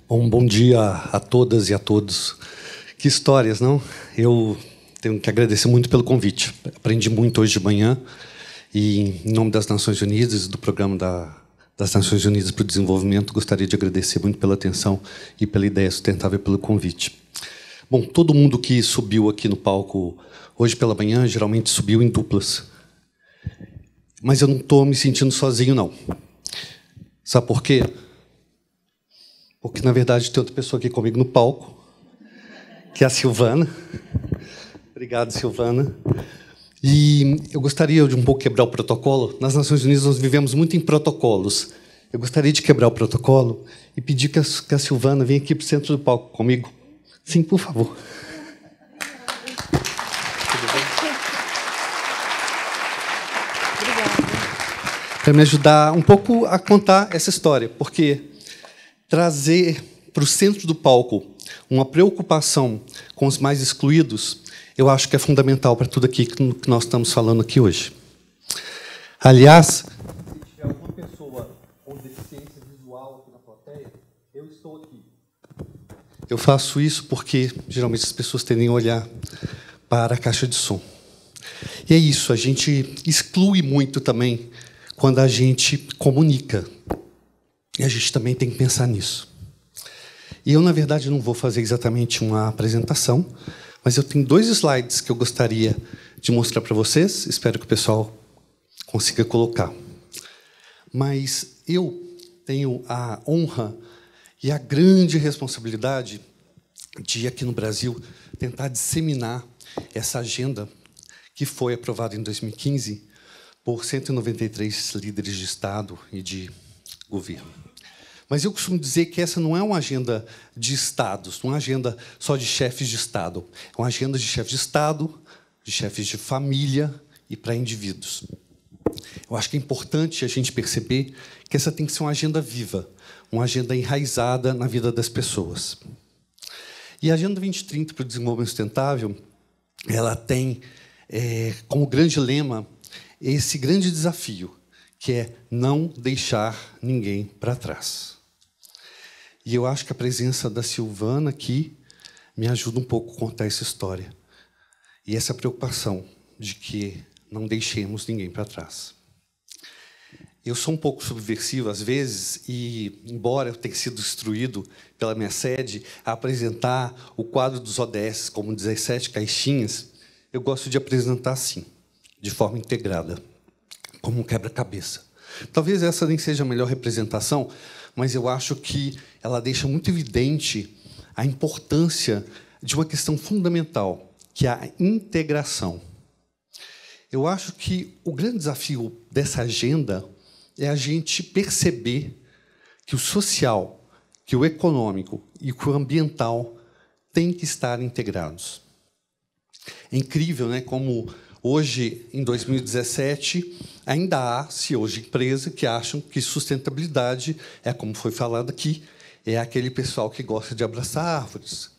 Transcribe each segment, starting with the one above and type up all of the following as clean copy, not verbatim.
Bom dia a todas e a todos. Que histórias, não? Eu tenho que agradecer muito pelo convite. Aprendi muito hoje de manhã e, em nome das Nações Unidas, do Programa das Nações Unidas para o Desenvolvimento, gostaria de agradecer muito pela atenção e pela ideia sustentável e pelo convite. Bom, todo mundo que subiu aqui no palco hoje pela manhã geralmente subiu em duplas. Mas eu não estou me sentindo sozinho, não. Sabe por quê? Porque, na verdade, tem outra pessoa aqui comigo no palco, que é a Silvana. Obrigado, Silvana. E eu gostaria de um pouco quebrar o protocolo. Nas Nações Unidas, nós vivemos muito em protocolos. Eu gostaria de quebrar o protocolo e pedir que a Silvana venha aqui para o centro do palco comigo. Sim, por favor. Para me ajudar um pouco a contar essa história, porque trazer para o centro do palco uma preocupação com os mais excluídos, eu acho que é fundamental para tudo aqui que nós estamos falando aqui hoje. Aliás, se tiver alguma pessoa com deficiência visual aqui na plateia, eu estou aqui. Eu faço isso porque, geralmente, as pessoas tendem a olhar para a caixa de som. E é isso, a gente exclui muito também quando a gente comunica. E a gente também tem que pensar nisso. E eu, na verdade, não vou fazer exatamente uma apresentação, mas eu tenho 2 slides que eu gostaria de mostrar para vocês. Espero que o pessoal consiga colocar. Mas eu tenho a honra e a grande responsabilidade de, aqui no Brasil, tentar disseminar essa agenda que foi aprovada em 2015 por 193 líderes de Estado e de governo. Mas eu costumo dizer que essa não é uma agenda de Estados, não é uma agenda só de chefes de Estado. É uma agenda de chefes de Estado, de chefes de família e para indivíduos. Eu acho que é importante a gente perceber que essa tem que ser uma agenda viva, uma agenda enraizada na vida das pessoas. E a Agenda 2030 para o Desenvolvimento Sustentável, ela tem como grande lema esse grande desafio, que é não deixar ninguém para trás. E eu acho que a presença da Silvana aqui me ajuda um pouco a contar essa história. E essa preocupação de que não deixemos ninguém para trás. Eu sou um pouco subversivo, às vezes, e, embora eu tenha sido instruído pela minha sede a apresentar o quadro dos ODS como 17 caixinhas, eu gosto de apresentar assim, de forma integrada, como um quebra-cabeça. Talvez essa nem seja a melhor representação, mas eu acho que ela deixa muito evidente a importância de uma questão fundamental, que é a integração. Eu acho que o grande desafio dessa agenda é a gente perceber que o social, que o econômico e que o ambiental têm que estar integrados. É incrível, né, como hoje, em 2017, ainda há CEOs de empresa que acham que sustentabilidade é, como foi falado aqui, é aquele pessoal que gosta de abraçar árvores.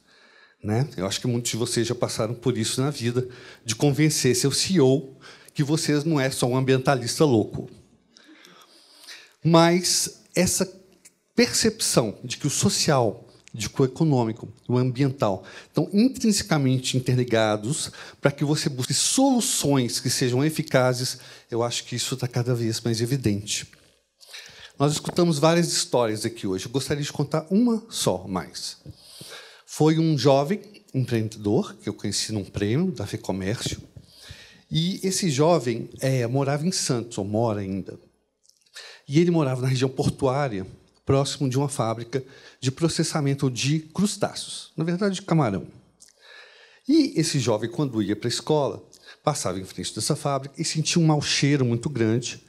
Né? Eu acho que muitos de vocês já passaram por isso na vida, de convencer seu CEO que vocês não é só um ambientalista louco. Mas essa percepção de que o social, de que o econômico, o ambiental estão intrinsecamente interligados para que você busque soluções que sejam eficazes, eu acho que isso está cada vez mais evidente. Nós escutamos várias histórias aqui hoje. Eu gostaria de contar uma só mais. Foi um jovem empreendedor que eu conheci num prêmio da FEComércio, e esse jovem morava em Santos, ou mora ainda. E ele morava na região portuária, próximo de uma fábrica de processamento de crustáceos, na verdade, de camarão. E esse jovem, quando ia para a escola, passava em frente dessa fábrica e sentia um mau cheiro muito grande,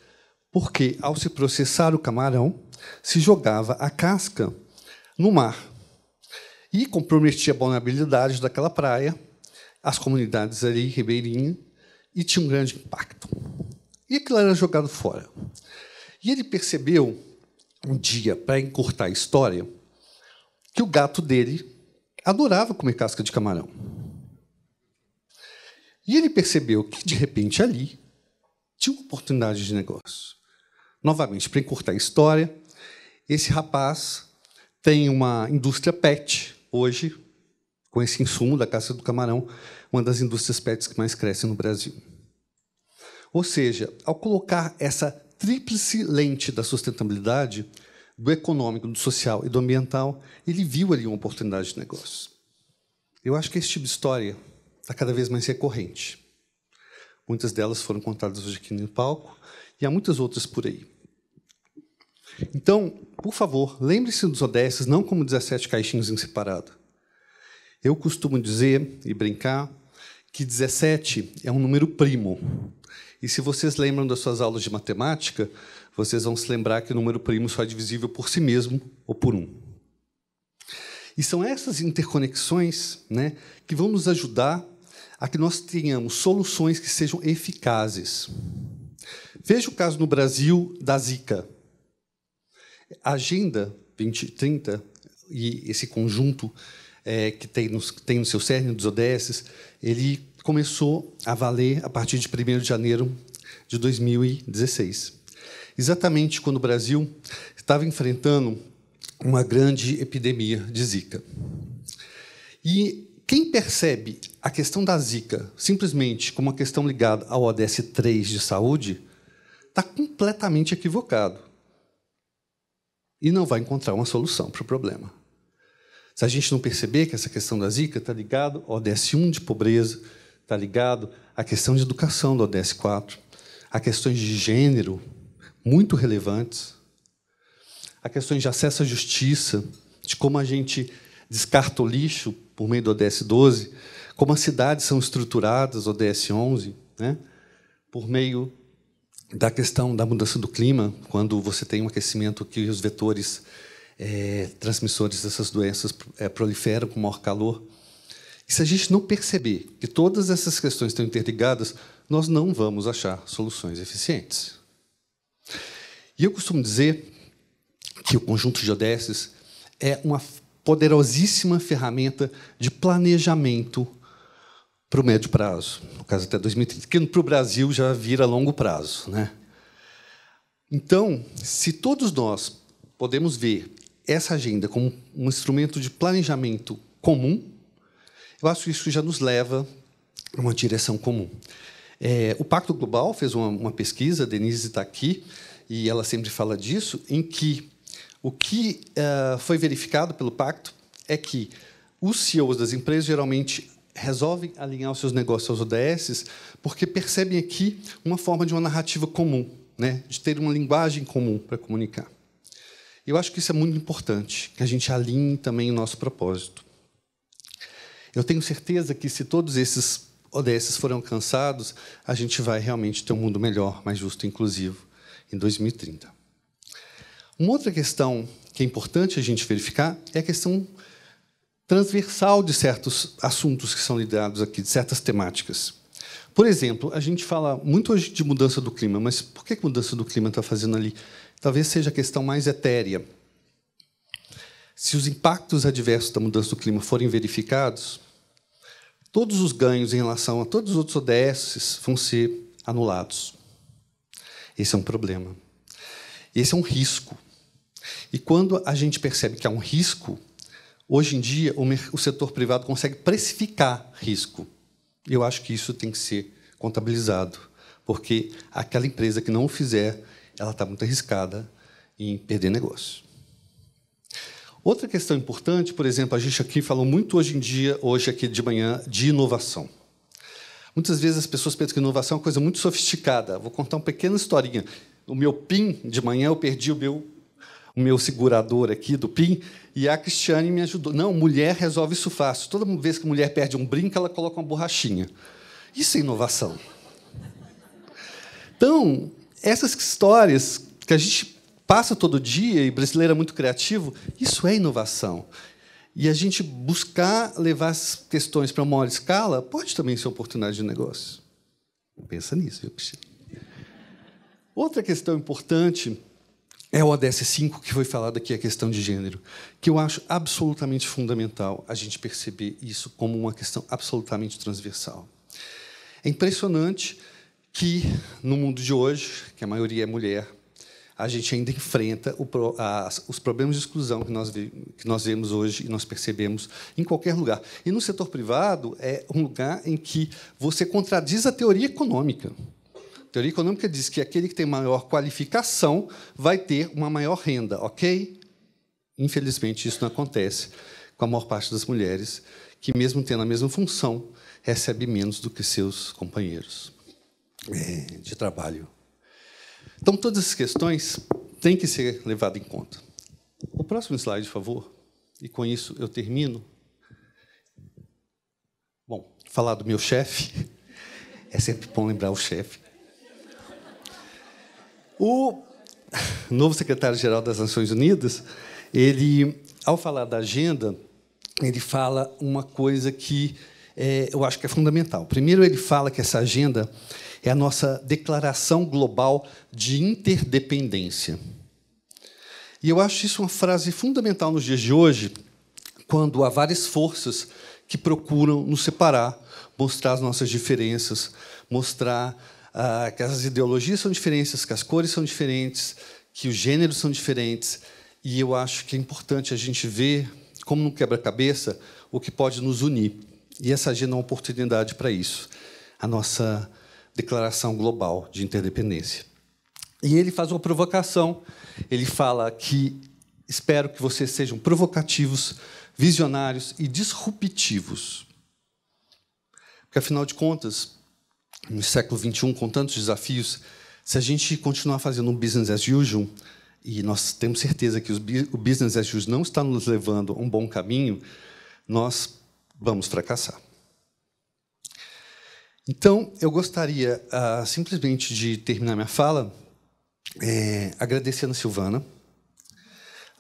porque, ao se processar o camarão, se jogava a casca no mar e comprometia a vulnerabilidade daquela praia, as comunidades ali ribeirinhas, e tinha um grande impacto. E aquilo era jogado fora. E ele percebeu, um dia, para encurtar a história, que o gato dele adorava comer casca de camarão. E ele percebeu que, de repente, ali, tinha uma oportunidade de negócio. Novamente, para encurtar a história, esse rapaz tem uma indústria PET, hoje, com esse insumo da casca do camarão, uma das indústrias PETs que mais crescem no Brasil. Ou seja, ao colocar essa tríplice lente da sustentabilidade, do econômico, do social e do ambiental, ele viu ali uma oportunidade de negócio. Eu acho que esse tipo de história está cada vez mais recorrente. Muitas delas foram contadas hoje aqui no palco, e há muitas outras por aí. Então, por favor, lembre-se dos ODS não como 17 caixinhos em separado. Eu costumo dizer e brincar que 17 é um número primo. E se vocês lembram das suas aulas de matemática, vocês vão se lembrar que o número primo só é divisível por si mesmo ou por 1. E são essas interconexões, né, que vão nos ajudar a que nós tenhamos soluções que sejam eficazes. Veja o caso no Brasil da Zika. A Agenda 2030 e esse conjunto que tem no seu cerne dos ODS, ele começou a valer a partir de 1º de janeiro de 2016. Exatamente quando o Brasil estava enfrentando uma grande epidemia de Zika. E quem percebe a questão da Zika simplesmente como uma questão ligada ao ODS 3 de saúde está completamente equivocado e não vai encontrar uma solução para o problema. Se a gente não perceber que essa questão da Zika está ligado ao ODS 1 de pobreza, está ligado à questão de educação do ODS 4, a questões de gênero muito relevantes, a questões de acesso à justiça, de como a gente descarta o lixo por meio do ODS 12, como as cidades são estruturadas, o ODS 11, né? Por meio da questão da mudança do clima, quando você tem um aquecimento que os vetores transmissores dessas doenças proliferam com maior calor. E se a gente não perceber que todas essas questões estão interligadas, nós não vamos achar soluções eficientes. E eu costumo dizer que o conjunto de ODS é uma poderosíssima ferramenta de planejamento para o médio prazo, no caso até 2030, que para o Brasil já vira longo prazo, né? Então, se todos nós podemos ver essa agenda como um instrumento de planejamento comum, eu acho que isso já nos leva a uma direção comum. O Pacto Global fez uma pesquisa, a Denise está aqui, e ela sempre fala disso, em que o que foi verificado pelo Pacto é que os CEOs das empresas geralmente resolvem alinhar os seus negócios aos ODS porque percebem aqui uma forma de uma narrativa comum, né, de ter uma linguagem comum para comunicar. Eu acho que isso é muito importante, que a gente alinhe também o nosso propósito. Eu tenho certeza que, se todos esses ODS forem alcançados, a gente vai realmente ter um mundo melhor, mais justo e inclusivo em 2030. Uma outra questão que é importante a gente verificar é a questão transversal de certos assuntos que são lidados aqui, de certas temáticas. Por exemplo, a gente fala muito hoje de mudança do clima, mas por que a mudança do clima está fazendo ali? Talvez seja a questão mais etérea. Se os impactos adversos da mudança do clima forem verificados, todos os ganhos em relação a todos os outros ODS vão ser anulados. Esse é um problema. Esse é um risco. E quando a gente percebe que há um risco, hoje em dia o setor privado consegue precificar risco. Eu acho que isso tem que ser contabilizado, porque aquela empresa que não o fizer, ela está muito arriscada em perder negócio. Outra questão importante, por exemplo, a gente aqui falou muito hoje aqui de manhã, de inovação. Muitas vezes as pessoas pensam que inovação é uma coisa muito sofisticada. Vou contar uma pequena historinha. O meu PIN, de manhã, eu perdi o meu segurador aqui do PIN, e a Cristiane me ajudou. Não, mulher resolve isso fácil. Toda vez que a mulher perde um brinco, ela coloca uma borrachinha. Isso é inovação. Então, essas histórias que a gente passa todo dia, e brasileiro é muito criativo, isso é inovação. E a gente buscar levar as questões para uma maior escala pode também ser oportunidade de negócio. Pensa nisso, viu, Cristiane? Outra questão importante é o ODS 5, que foi falado aqui, a questão de gênero, que eu acho absolutamente fundamental a gente perceber isso como uma questão absolutamente transversal. É impressionante que, no mundo de hoje, que a maioria é mulher, a gente ainda enfrenta os problemas de exclusão que nós vemos hoje e nós percebemos em qualquer lugar. E no setor privado é um lugar em que você contradiz a teoria econômica. A teoria econômica diz que aquele que tem maior qualificação vai ter uma maior renda, ok? Infelizmente, isso não acontece com a maior parte das mulheres, que, mesmo tendo a mesma função, recebe menos do que seus companheiros de trabalho. Então, todas essas questões têm que ser levadas em conta. O próximo slide, por favor. E, com isso, eu termino. Bom, falar do meu chefe. É sempre bom lembrar o chefe. O novo secretário-geral das Nações Unidas, ele, ao falar da agenda, ele fala uma coisa que eu acho que é fundamental. Primeiro, ele fala que essa agenda é a nossa declaração global de interdependência. E eu acho isso uma frase fundamental nos dias de hoje, quando há várias forças que procuram nos separar, mostrar as nossas diferenças, mostrar que as ideologias são diferentes, que as cores são diferentes, que os gêneros são diferentes. E eu acho que é importante a gente ver, como num quebra-cabeça, o que pode nos unir. E essa agenda é uma oportunidade para isso, a nossa Declaração Global de Interdependência. E ele faz uma provocação. Ele fala que espero que vocês sejam provocativos, visionários e disruptivos. Porque, afinal de contas, no século XXI, com tantos desafios, se a gente continuar fazendo um business as usual, e nós temos certeza que o business as usual não está nos levando a um bom caminho, nós vamos fracassar. Então, eu gostaria simplesmente de terminar minha fala agradecendo a Silvana,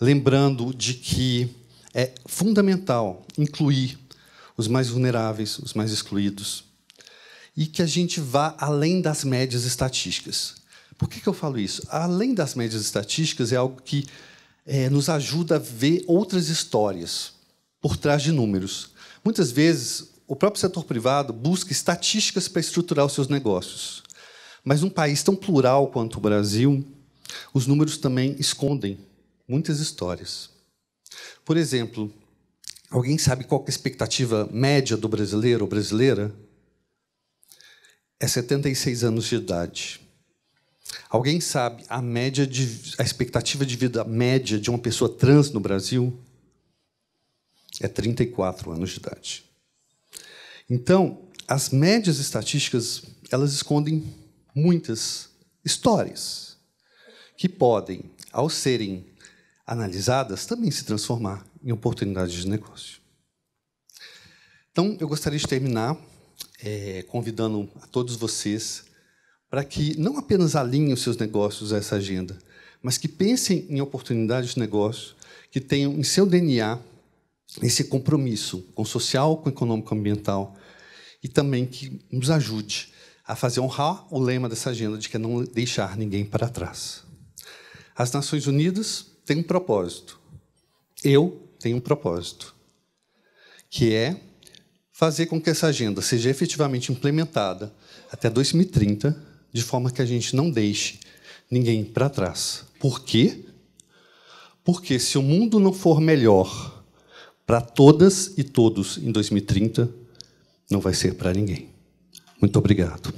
lembrando de que é fundamental incluir os mais vulneráveis, os mais excluídos, e que a gente vá além das médias estatísticas. Por que eu falo isso? Além das médias estatísticas, é algo que nos ajuda a ver outras histórias por trás de números. Muitas vezes, o próprio setor privado busca estatísticas para estruturar os seus negócios. Mas, num país tão plural quanto o Brasil, os números também escondem muitas histórias. Por exemplo, alguém sabe qual que é a expectativa média do brasileiro ou brasileira? É 76 anos de idade. Alguém sabe a expectativa de vida média de uma pessoa trans no Brasil? É 34 anos de idade. Então, as médias estatísticas, elas escondem muitas histórias que podem, ao serem analisadas, também se transformar em oportunidades de negócio. Então, eu gostaria de terminar convidando a todos vocês para que não apenas alinhem os seus negócios a essa agenda, mas que pensem em oportunidades de negócio que tenham em seu DNA esse compromisso com o social, com o econômico ambiental, e também que nos ajude a fazer honrar o lema dessa agenda de que é não deixar ninguém para trás. As Nações Unidas têm um propósito. Eu tenho um propósito, que é fazer com que essa agenda seja efetivamente implementada até 2030, de forma que a gente não deixe ninguém para trás. Por quê? Porque se o mundo não for melhor para todas e todos em 2030, não vai ser para ninguém. Muito obrigado.